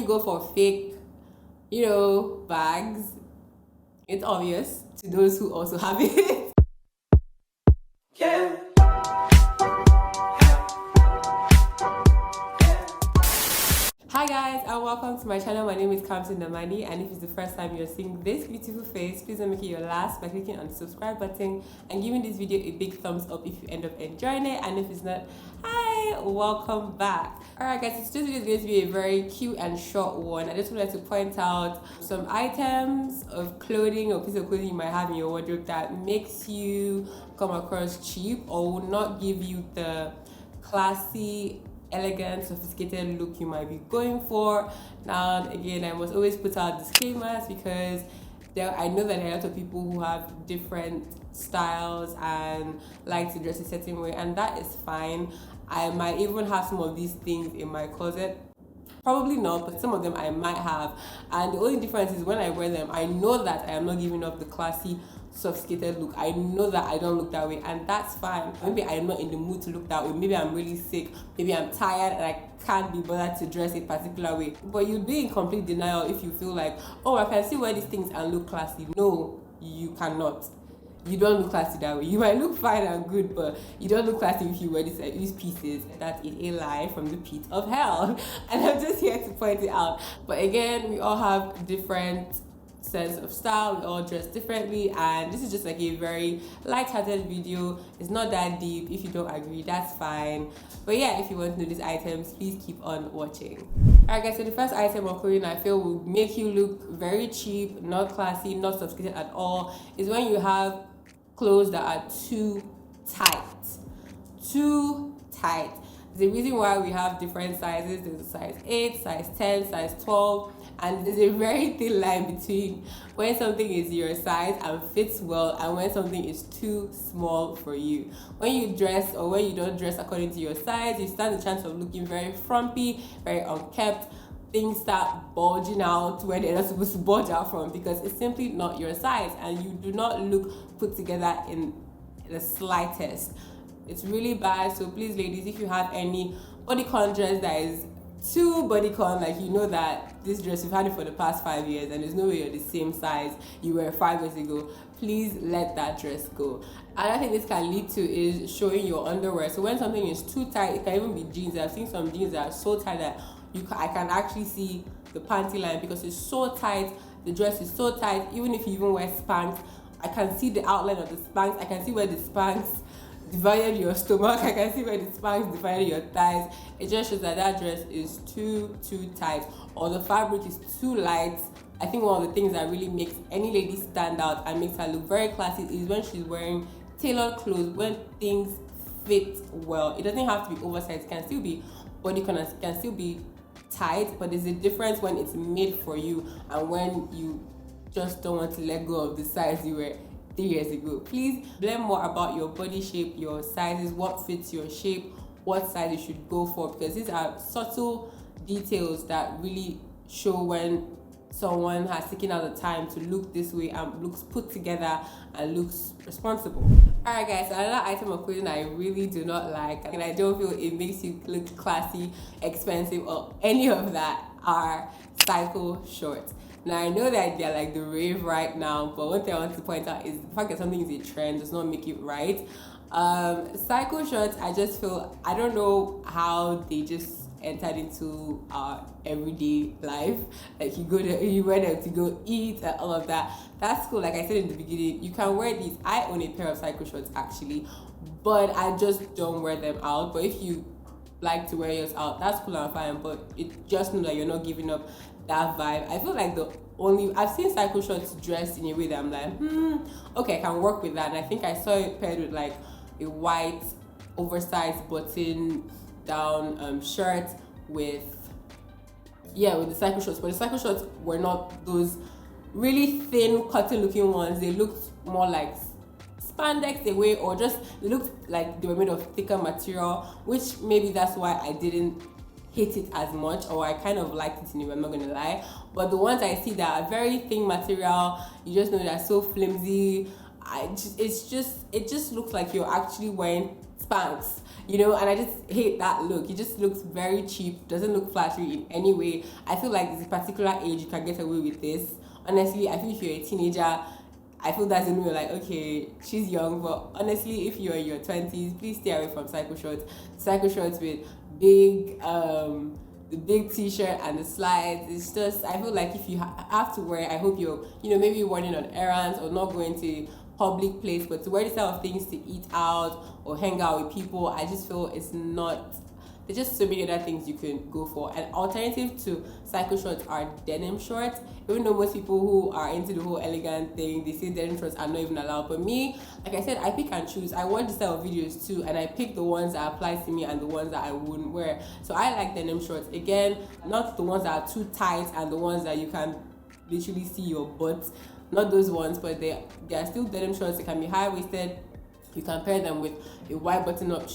you go for fake, bags, it's obvious to those who also have it. Yeah. Hi guys, and welcome to my channel. My name is Kamsinnamani, and if it's the first time you're seeing this beautiful face, please don't make it your last by clicking on the subscribe button and giving this video a big thumbs up if you end up enjoying it, and if it's not, hi, welcome back. Alright guys, so this video is going to be a very cute and short one. I just wanted to point out some items of clothing or piece of clothing you might have in your wardrobe that makes you come across cheap or will not give you the classy, elegant, sophisticated look you might be going for. Now again, I must always put out disclaimers because I know that there are a lot of people who have different styles and like to dress a certain way, and that is fine. I might even have some of these things in my closet. Probably not, but some of them I might have, and the only difference is when I wear them, I know that I am not giving off the classy, sophisticated look. I know that I don't look that way, and that's fine. Maybe I'm not in the mood to look that way. Maybe I'm really sick. Maybe I'm tired and I can't be bothered to dress a particular way. But you'd be in complete denial if you feel like, oh, I can still wear these things and look classy. No, you cannot. You don't look classy that way. You might look fine and good, but you don't look classy if you wear these pieces. That is a lie from the pit of hell, and I'm just here to point it out. But again, we all have different sense of style, we all dress differently, and this is just like a very light-hearted video. It's not that deep. If you don't agree, that's fine. But yeah, if you want to know these items, please keep on watching. Alright guys, so the first item of clothing I feel will make you look very cheap, not classy, not sophisticated at all, is when you have clothes that are too tight. There's a reason why we have different sizes. There's a size 8, size 10, size 12, and there's a very thin line between when something is your size and fits well and when something is too small for you. When you dress or when you don't dress according to your size, you stand the chance of looking very frumpy, very unkempt. Things start bulging out where they're not supposed to bulge out from because it's simply not your size, and you do not look put together in the slightest. It's really bad. So please ladies, if you have any bodycon dress that is too bodycon, like you know that this dress, you've had it for the past 5 years and there's no way you're the same size you were 5 years ago, please let that dress go. Another thing this can lead to is showing your underwear. So when something is too tight, it can even be jeans. I've seen some jeans that are so tight that I can actually see the panty line because it's so tight. The dress is so tight. Even if you even wear Spanx, I can see the outline of the Spanx. I can see where the Spanx divided your stomach. I can see where the Spanx divided your thighs. It just shows that that dress is too tight, or the fabric is too light. I think one of the things that really makes any lady stand out and makes her look very classy is when she's wearing tailored clothes, when things fit well. It doesn't have to be oversized. It can still be bodycon, it can still be tight, but there's a difference when it's made for you and when you just don't want to let go of the size you were 3 years ago. Please learn more about your body shape, your sizes, what fits your shape, what size you should go for, because these are subtle details that really show when someone has taken out the time to look this way and looks put together and looks responsible. Alright guys, so another item of clothing I really do not like, and I don't feel it makes you look classy, expensive, or any of that, are cycle shorts. Now I know that they're like the rave right now, but one thing I want to point out is the fact that something is a trend does not make it right. Cycle shorts, I just feel, I don't know how they just entered into our everyday life. Like you wear them to go eat and all of that. That's cool. Like I said in the beginning, you can wear these. I own a pair of cycle shorts actually, but I just don't wear them out. But if you like to wear yours out, that's cool and fine, but it just know that you're not giving up that vibe. I feel like I've seen cycle shorts dressed in a way that I'm like, okay, I can work with that. And I think I saw it paired with like a white oversized button down shirt with the cycle shorts. But the cycle shorts were not those really thin cotton looking ones. They looked more like spandex a way, or just they looked like they were made of thicker material, which maybe that's why I didn't hate it as much, or I kind of liked it anyway, I'm not gonna lie. But the ones I see that are very thin material, you just know they're so flimsy. It just looks like you're actually wearing Spanx. you know, and I just hate that look. It just looks very cheap, doesn't look flashy in any way. I feel like there's a particular age you can get away with this. Honestly, I think if you're a teenager, I feel that's when you're like, okay, she's young, but honestly, if you're in your 20s, please stay away from cycle shorts. Cycle shorts with big, the big t-shirt and the slides. It's just, I feel like if you have to wear it, I hope you're, you know, maybe running on errands or not going to public place, but to wear this type of things to eat out or hang out with people, I just feel it's not. There's just so many other things you can go for. An alternative to cycle shorts are denim shorts. Even though most people who are into the whole elegant thing, they say denim shorts are not even allowed. But me, like I said, I pick and choose. I watch this type of videos too, and I pick the ones that apply to me and the ones that I wouldn't wear. So I like denim shorts. Again, not the ones that are too tight and the ones that you can literally see your butt. Not those ones, but they are still denim shorts. They can be high-waisted. You can pair them with a white button-up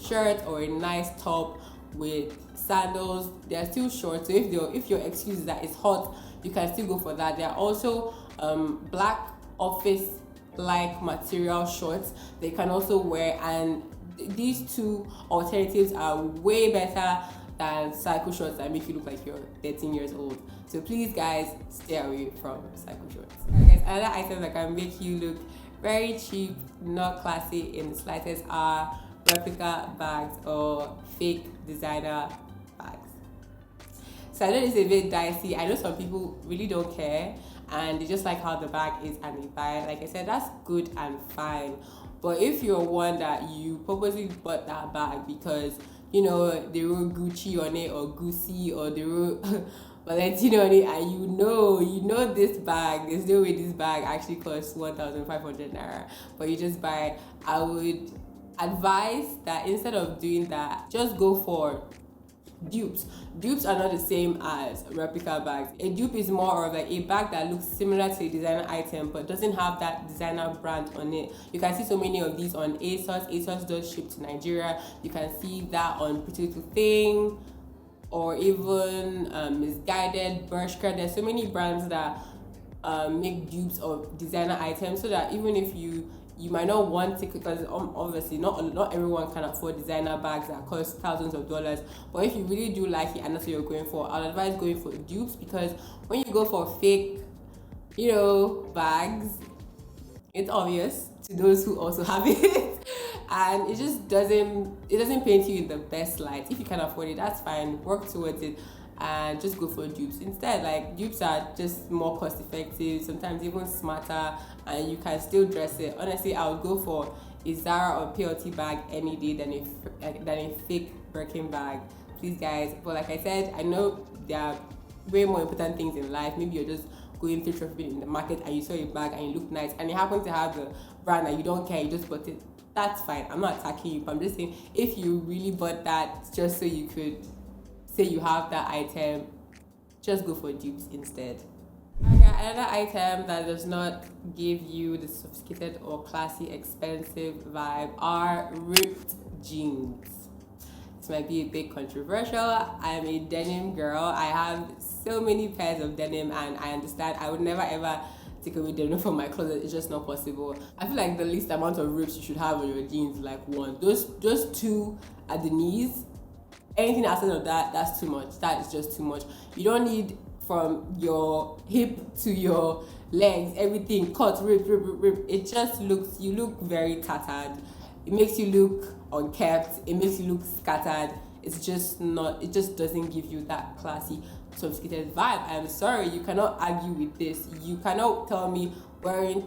shirt or a nice top with sandals. They are still short, so if your excuse is that it's hot, you can still go for that. There are also black office-like material shorts they can also wear, and these two alternatives are way better than cycle shorts that make you look like you're 13 years old. So please, guys, stay away from cycle shorts. Okay, guys, another item that can make you look very cheap, not classy in the slightest, are replica bags or fake designer bags. So I know it's a bit dicey. I know some people really don't care and they just like how the bag is and they buy it. Like I said, that's good and fine. But if you're one that you purposely bought that bag because, you know, they wrote Gucci on it or Gucci or they wrote Valentino on it, and you know this bag, there's no way this bag actually costs 1,500 naira, but you just buy, I would advise that instead of doing that, just go for dupes. Dupes are not the same as replica bags. A dupe is more of like a bag that looks similar to a designer item but doesn't have that designer brand on it. You can see so many of these on ASOS. ASOS does ship to Nigeria. You can see that on Pretty Little Thing, or even Misguided, Bershka. There's so many brands that make dupes of designer items, so that even if you might not want it, because obviously not everyone can afford designer bags that cost thousands of dollars, but if you really do like it and that's what you're going for, I'll advise going for dupes, because when you go for fake, you know, bags, it's obvious to those who also have it. And it just doesn't paint you in the best light. If you can afford it, that's fine, work towards it and just go for dupes instead. Like, dupes are just more cost effective, sometimes even smarter, and you can still dress it. Honestly, I would go for a Zara or PLT bag any day than a fake Birkin bag, please, guys. But like I said, I know there are way more important things in life. Maybe you're just going through shopping in the market and you saw a bag and you look nice and you happen to have the brand and you don't care, you just bought it. That's fine. I'm not attacking you, but I'm just saying, if you really bought that just so you could say you have that item, just go for dupes instead. Okay, another item that does not give you the sophisticated or classy, expensive vibe are ripped jeans. This might be a bit controversial. I'm a denim girl. I have so many pairs of denim, and I understand I would never ever take away denim from my closet. It's just not possible. I feel like the least amount of rips you should have on your jeans is like one. Those two at the knees. Anything outside of that, that's too much. That is just too much. You don't need from your hip to your legs, everything cut, rip. It just looks, you look very tattered. It makes you look unkept. It makes you look scattered. It's just not, it just doesn't give you that classy, sophisticated vibe. I am sorry, you cannot argue with this. You cannot tell me wearing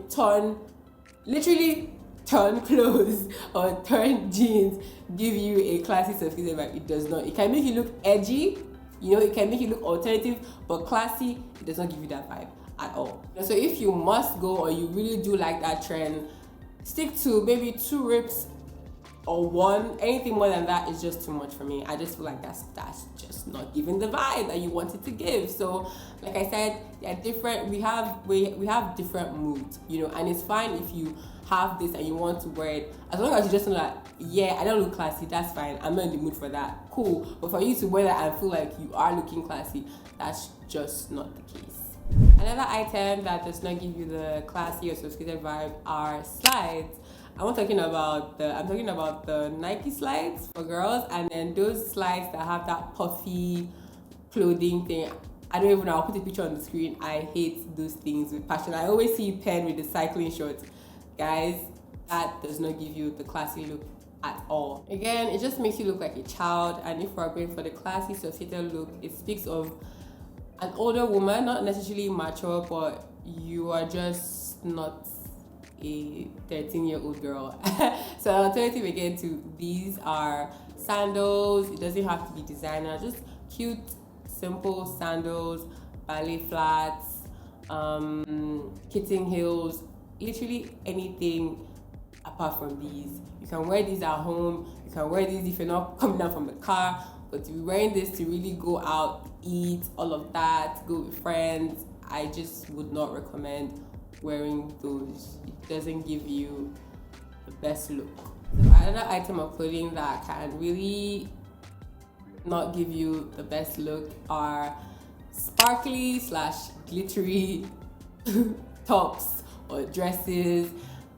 literally torn clothes or torn jeans give you a classy, sophisticated vibe. It does not. It can make you look edgy, you know, it can make you look alternative, but classy, it does not give you that vibe at all. So if you must go, or you really do like that trend, stick to maybe 2 rips or 1. Anything more than that is just too much for me. I just feel like that's just not giving the vibe that you want it to give. So like I said, they're different. We have different moods, you know, and it's fine if you have this and you want to wear it, as long as you just know that, yeah, I don't look classy, that's fine, I'm not in the mood for that, cool. But for you to wear that and feel like you are looking classy, that's just not the case. Another item that does not give you the classy or sophisticated vibe are slides. I'm talking about the Nike slides for girls, and then those slides that have that puffy clothing thing. I don't even know, I'll put a picture on the screen. I hate those things with passion. I always see you paired with the cycling shorts. Guys, that does not give you the classy look at all. Again, it just makes you look like a child, and if we're going for the classy, sophisticated look, it speaks of an older woman, not necessarily mature, but you are just not a 13-year-old girl. So alternative again to these are sandals. It doesn't have to be designer, just cute, simple sandals, ballet flats, kitten heels, literally anything apart from these. You can wear these at home, you can wear these if you're not coming down from the car, but to be wearing this to really go out, eat, all of that, go with friends, I just would not recommend wearing those. It doesn't give you the best look. So another item of clothing that can really not give you the best look are sparkly / glittery tops or dresses.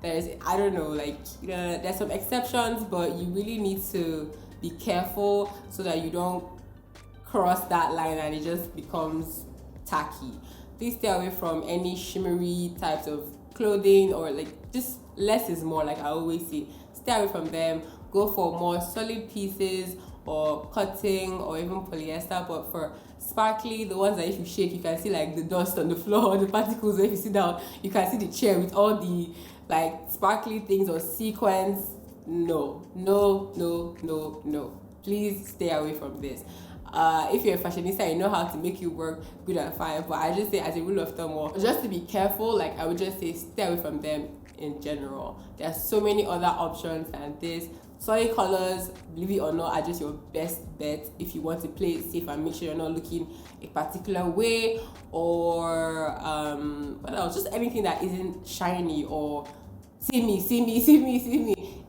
I don't know, like, there's some exceptions, but you really need to be careful so that you don't cross that line and it just becomes tacky. Please stay away from any shimmery types of clothing, or like, just less is more, like I always say. Stay away from them. Go for more solid pieces or cotton or even polyester. But for sparkly, the ones that if you shake you can see like the dust on the floor or the particles, or if you sit down you can see the chair with all the like sparkly things or sequins. No, please stay away from this. If you're a fashionista, you know how to make it work good and fine, but I just say as a rule of thumb, or just to be careful, like I would just say stay away from them in general. There are so many other options than this. Solid colors, believe it or not, are just your best bet if you want to play it safe and make sure you're not looking a particular way, or what else, just anything that isn't shiny or see me.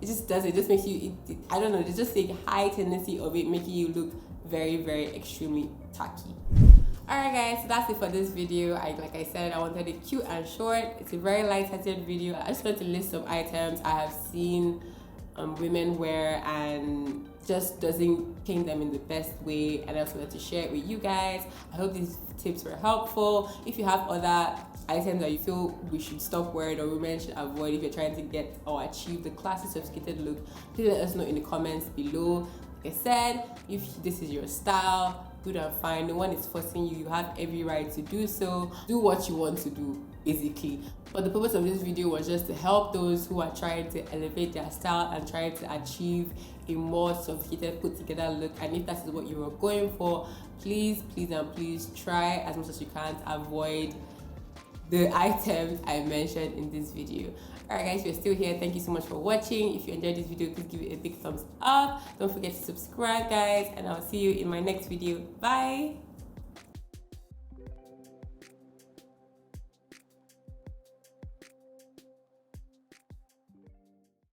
It just does it. Just makes you, I don't know, there's just a high tendency of it making you look very, very extremely tacky. Alright guys, so that's it for this video. Like I said, I wanted it cute and short. It's a very light-hearted video. I just wanted to list some items I have seen women wear and just doesn't paint them in the best way, and I also wanted to share it with you guys. I hope these tips were helpful. If you have other items that you feel we should stop wearing or women should avoid if you're trying to get or achieve the classy sophisticated look, please let us know in the comments below. Like I said, if this is your style, good and fine. No one is forcing you. You have every right to do so. Do what you want to do, basically. But the purpose of this video was just to help those who are trying to elevate their style and trying to achieve a more sophisticated, put together look. And if that is what you are going for, please try as much as you can to avoid the items I mentioned in this video. Alright guys, if you're still here, thank you so much for watching. If you enjoyed this video, please give it a big thumbs up. Don't forget to subscribe guys, and I'll see you in my next video. Bye.